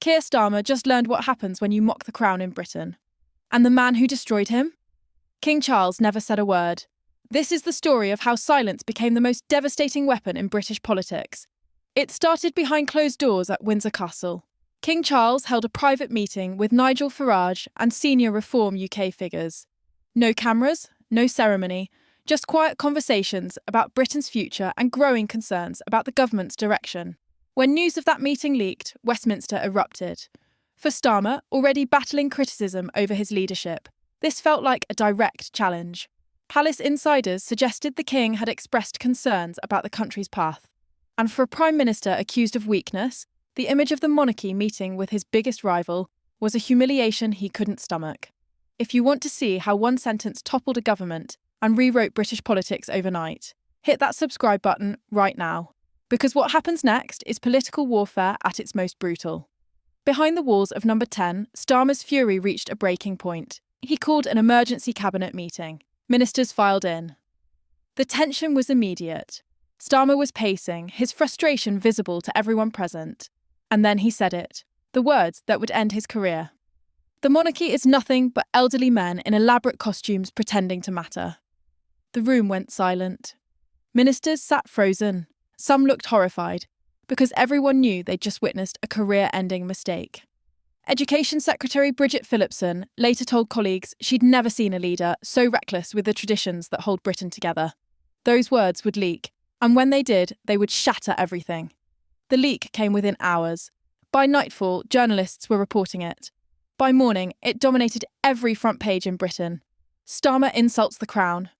Keir Starmer just learned what happens when you mock the crown in Britain. And the man who destroyed him? King Charles never said a word. This is the story of how silence became the most devastating weapon in British politics. It started behind closed doors at Windsor Castle. King Charles held a private meeting with Nigel Farage and senior Reform UK figures. No cameras, no ceremony, just quiet conversations about Britain's future and growing concerns about the government's direction. When news of that meeting leaked, Westminster erupted. For Starmer, already battling criticism over his leadership, this felt like a direct challenge. Palace insiders suggested the king had expressed concerns about the country's path. And for a prime minister accused of weakness, the image of the monarchy meeting with his biggest rival was a humiliation he couldn't stomach. If you want to see how one sentence toppled a government and rewrote British politics overnight, hit that subscribe button right now. Because what happens next is political warfare at its most brutal. Behind the walls of Number 10, Starmer's fury reached a breaking point. He called an emergency cabinet meeting. Ministers filed in. The tension was immediate. Starmer was pacing, his frustration visible to everyone present. And then he said it, the words that would end his career. The monarchy is nothing but elderly men in elaborate costumes pretending to matter. The room went silent. Ministers sat frozen. Some looked horrified, because everyone knew they'd just witnessed a career-ending mistake. Education Secretary Bridget Phillipson later told colleagues she'd never seen a leader so reckless with the traditions that hold Britain together. Those words would leak, and when they did, they would shatter everything. The leak came within hours. By nightfall, journalists were reporting it. By morning, it dominated every front page in Britain. Starmer insults the crown.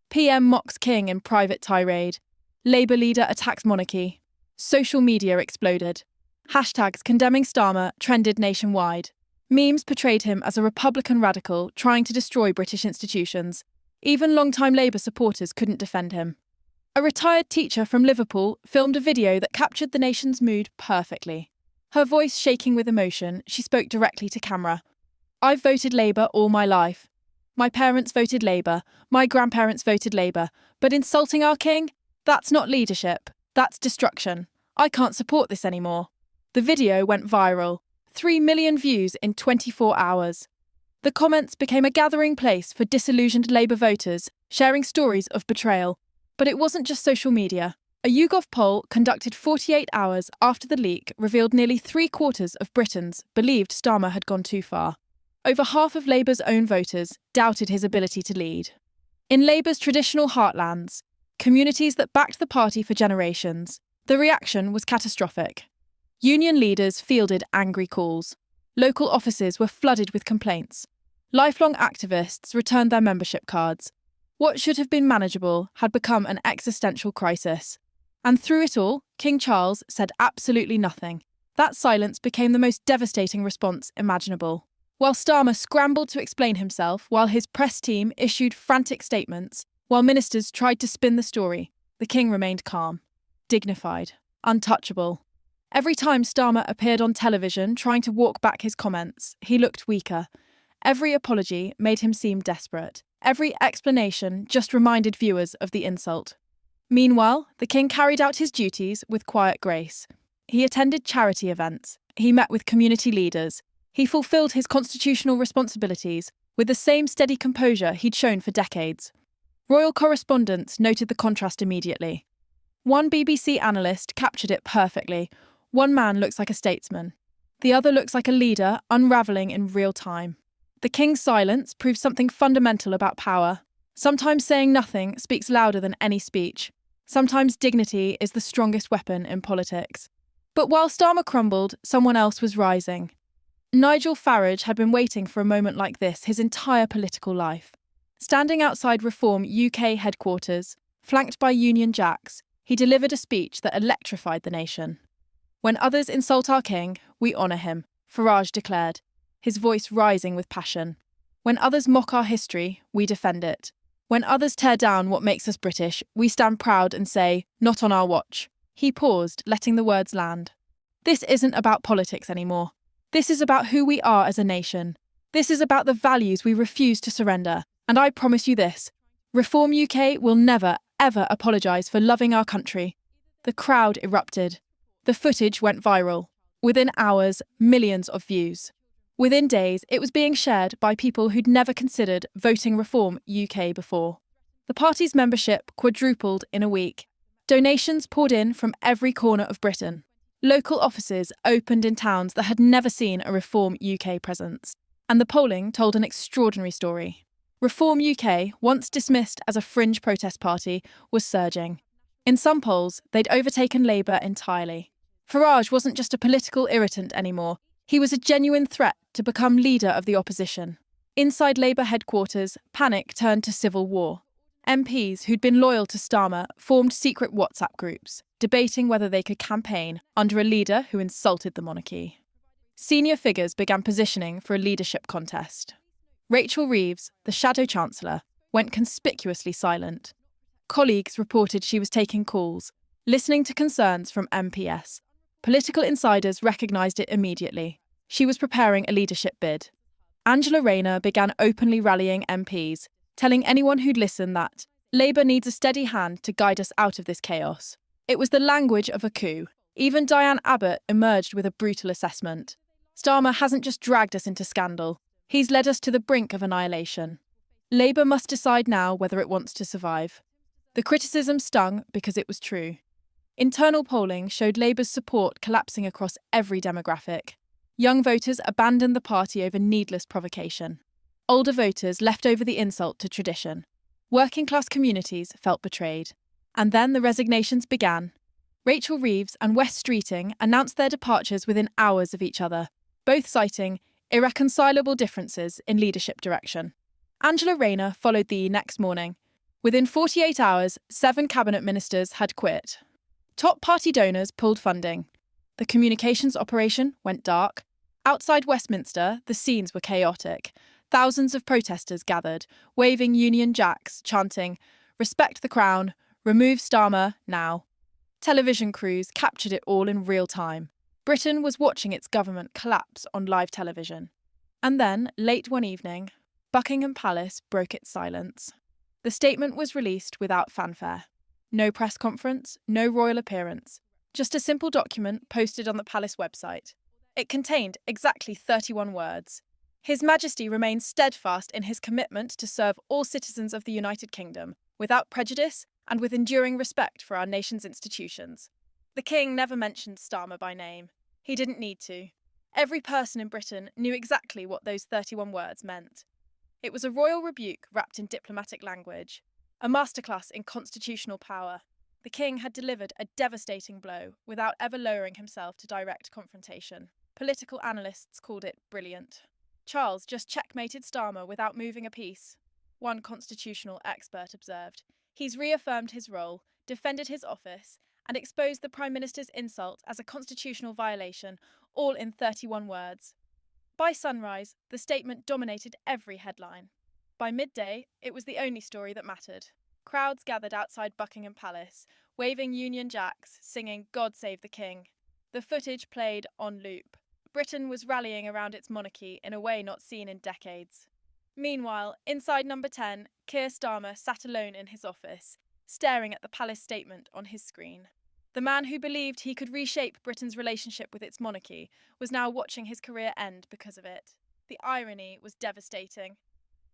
PM mocks king in private tirade. Labour leader attacks monarchy. Social media exploded. Hashtags condemning Starmer trended nationwide. Memes portrayed him as a Republican radical trying to destroy British institutions. Even long-time Labour supporters couldn't defend him. A retired teacher from Liverpool filmed a video that captured the nation's mood perfectly. Her voice shaking with emotion, she spoke directly to camera. "I've voted Labour all my life. My parents voted Labour, my grandparents voted Labour, but insulting our king? That's not leadership, that's destruction. I can't support this anymore." The video went viral. 3 million views in 24 hours. The comments became a gathering place for disillusioned Labour voters, sharing stories of betrayal. But it wasn't just social media. A YouGov poll conducted 48 hours after the leak revealed nearly 3/4 of Britons believed Starmer had gone too far. Over half of Labour's own voters doubted his ability to lead. In Labour's traditional heartlands, communities that backed the party for generations, the reaction was catastrophic. Union leaders fielded angry calls. Local offices were flooded with complaints. Lifelong activists returned their membership cards. What should have been manageable had become an existential crisis. And through it all, King Charles said absolutely nothing. That silence became the most devastating response imaginable. While Starmer scrambled to explain himself, while his press team issued frantic statements, while ministers tried to spin the story, the king remained calm, dignified, untouchable. Every time Starmer appeared on television trying to walk back his comments, he looked weaker. Every apology made him seem desperate. Every explanation just reminded viewers of the insult. Meanwhile, the king carried out his duties with quiet grace. He attended charity events. He met with community leaders. He fulfilled his constitutional responsibilities with the same steady composure he'd shown for decades. Royal correspondents noted the contrast immediately. One BBC analyst captured it perfectly. One man looks like a statesman. The other looks like a leader unravelling in real time. The king's silence proves something fundamental about power. Sometimes saying nothing speaks louder than any speech. Sometimes dignity is the strongest weapon in politics. But while Starmer crumbled, someone else was rising. Nigel Farage had been waiting for a moment like this his entire political life. Standing outside Reform UK headquarters, flanked by Union Jacks, he delivered a speech that electrified the nation. "When others insult our king, we honour him," Farage declared, his voice rising with passion. "When others mock our history, we defend it. When others tear down what makes us British, we stand proud and say, 'Not on our watch.'" He paused, letting the words land. This isn't about politics anymore. This is about who we are as a nation. This is about the values we refuse to surrender. And I promise you this, Reform UK will never, ever apologise for loving our country. The crowd erupted. The footage went viral. Within hours, millions of views. Within days, it was being shared by people who'd never considered voting Reform UK before. The party's membership quadrupled in a week. Donations poured in from every corner of Britain. Local offices opened in towns that had never seen a Reform UK presence. And the polling told an extraordinary story. Reform UK, once dismissed as a fringe protest party, was surging. In some polls, they'd overtaken Labour entirely. Farage wasn't just a political irritant anymore. He was a genuine threat to become leader of the opposition. Inside Labour headquarters, panic turned to civil war. MPs who'd been loyal to Starmer formed secret WhatsApp groups, debating whether they could campaign under a leader who insulted the monarchy. Senior figures began positioning for a leadership contest. Rachel Reeves, the Shadow Chancellor, went conspicuously silent. Colleagues reported she was taking calls, listening to concerns from MPs. Political insiders recognised it immediately. She was preparing a leadership bid. Angela Rayner began openly rallying MPs, telling anyone who'd listen that Labour needs a steady hand to guide us out of this chaos. It was the language of a coup. Even Diane Abbott emerged with a brutal assessment. Starmer hasn't just dragged us into scandal, he's led us to the brink of annihilation. Labour must decide now whether it wants to survive. The criticism stung because it was true. Internal polling showed Labour's support collapsing across every demographic. Young voters abandoned the party over needless provocation. Older voters left over the insult to tradition. Working-class communities felt betrayed. And then the resignations began. Rachel Reeves and Wes Streeting announced their departures within hours of each other, both citing irreconcilable differences in leadership direction. Angela Rayner followed the next morning. Within 48 hours, 7 cabinet ministers had quit. Top party donors pulled funding. The communications operation went dark. Outside Westminster, the scenes were chaotic. Thousands of protesters gathered, waving Union Jacks, chanting, "Respect the Crown, remove Starmer, now." Television crews captured it all in real time. Britain was watching its government collapse on live television. And then, late one evening, Buckingham Palace broke its silence. The statement was released without fanfare. No press conference, no royal appearance. Just a simple document posted on the palace website. It contained exactly 31 words. His Majesty remains steadfast in his commitment to serve all citizens of the United Kingdom, without prejudice and with enduring respect for our nation's institutions. The King never mentioned Starmer by name. He didn't need to. Every person in Britain knew exactly what those 31 words meant. It was a royal rebuke wrapped in diplomatic language, a masterclass in constitutional power. The King had delivered a devastating blow without ever lowering himself to direct confrontation. Political analysts called it brilliant. Charles just checkmated Starmer without moving a piece, one constitutional expert observed. He's reaffirmed his role, defended his office, and exposed the Prime Minister's insult as a constitutional violation, all in 31 words. By sunrise, the statement dominated every headline. By midday, it was the only story that mattered. Crowds gathered outside Buckingham Palace, waving Union Jacks, singing "God Save the King." The footage played on loop. Britain was rallying around its monarchy in a way not seen in decades. Meanwhile, inside Number 10, Keir Starmer sat alone in his office, staring at the palace statement on his screen. The man who believed he could reshape Britain's relationship with its monarchy was now watching his career end because of it. The irony was devastating.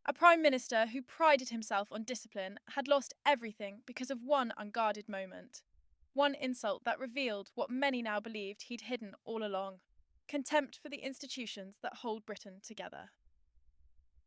A Prime Minister who prided himself on discipline had lost everything because of one unguarded moment. One insult that revealed what many now believed he'd hidden all along. Contempt for the institutions that hold Britain together.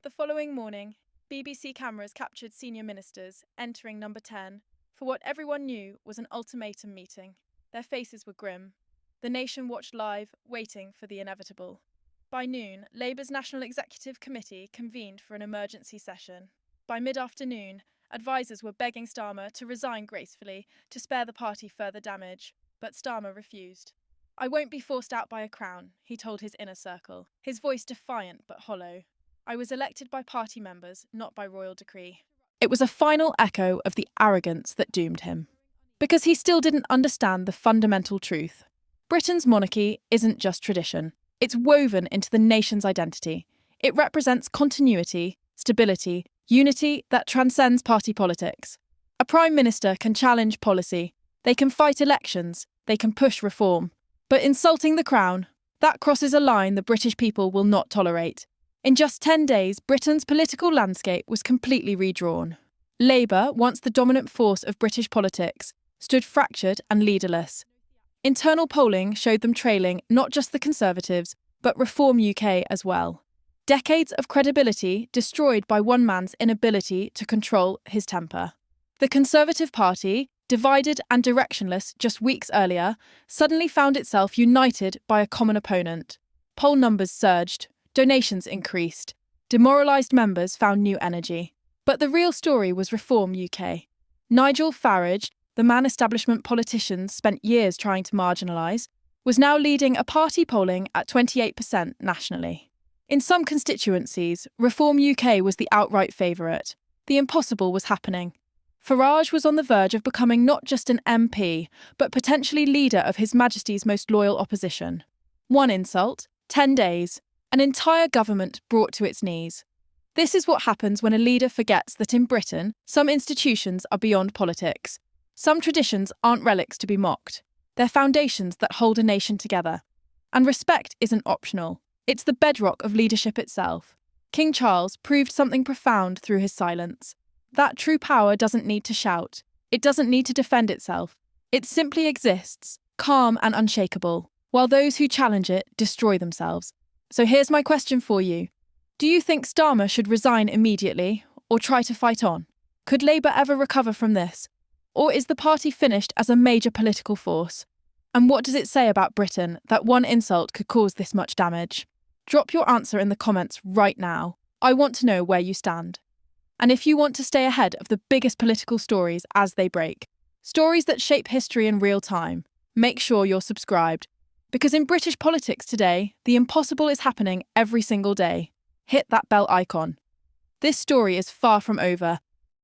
The following morning, BBC cameras captured senior ministers entering Number 10 for what everyone knew was an ultimatum meeting. Their faces were grim. The nation watched live, waiting for the inevitable. By noon, Labour's National Executive Committee convened for an emergency session. By mid-afternoon, advisers were begging Starmer to resign gracefully to spare the party further damage, but Starmer refused. "I won't be forced out by a crown," he told his inner circle, his voice defiant but hollow. "I was elected by party members, not by royal decree." It was a final echo of the arrogance that doomed him. Because he still didn't understand the fundamental truth. Britain's monarchy isn't just tradition. It's woven into the nation's identity. It represents continuity, stability, unity that transcends party politics. A Prime Minister can challenge policy. They can fight elections. They can push reform. But insulting the Crown, That crosses a line the British people will not tolerate. In just 10 days, Britain's political landscape was completely redrawn. Labour, once the dominant force of British politics, stood fractured and leaderless. Internal polling showed them trailing not just the Conservatives, but Reform UK as well. Decades of credibility destroyed by one man's inability to control his temper. The Conservative Party, divided and directionless just weeks earlier, suddenly found itself united by a common opponent. Poll numbers surged, donations increased, demoralised members found new energy. But the real story was Reform UK. Nigel Farage, the man establishment politicians spent years trying to marginalise, was now leading a party polling at 28% nationally. In some constituencies, Reform UK was the outright favourite. The impossible was happening. Farage was on the verge of becoming not just an MP, but potentially leader of His Majesty's most loyal opposition. One insult, 10 days, an entire government brought to its knees. This is what happens when a leader forgets that in Britain, some institutions are beyond politics. Some traditions aren't relics to be mocked. They're foundations that hold a nation together. And respect isn't optional. It's the bedrock of leadership itself. King Charles proved something profound through his silence. That true power doesn't need to shout. It doesn't need to defend itself. It simply exists, calm and unshakable, while those who challenge it destroy themselves. So here's my question for you. Do you think Starmer should resign immediately or try to fight on? Could Labour ever recover from this? Or is the party finished as a major political force? And what does it say about Britain that one insult could cause this much damage? Drop your answer in the comments right now. I want to know where you stand. And if you want to stay ahead of the biggest political stories as they break, stories that shape history in real time, make sure you're subscribed. Because in British politics today, the impossible is happening every single day. Hit that bell icon. This story is far from over,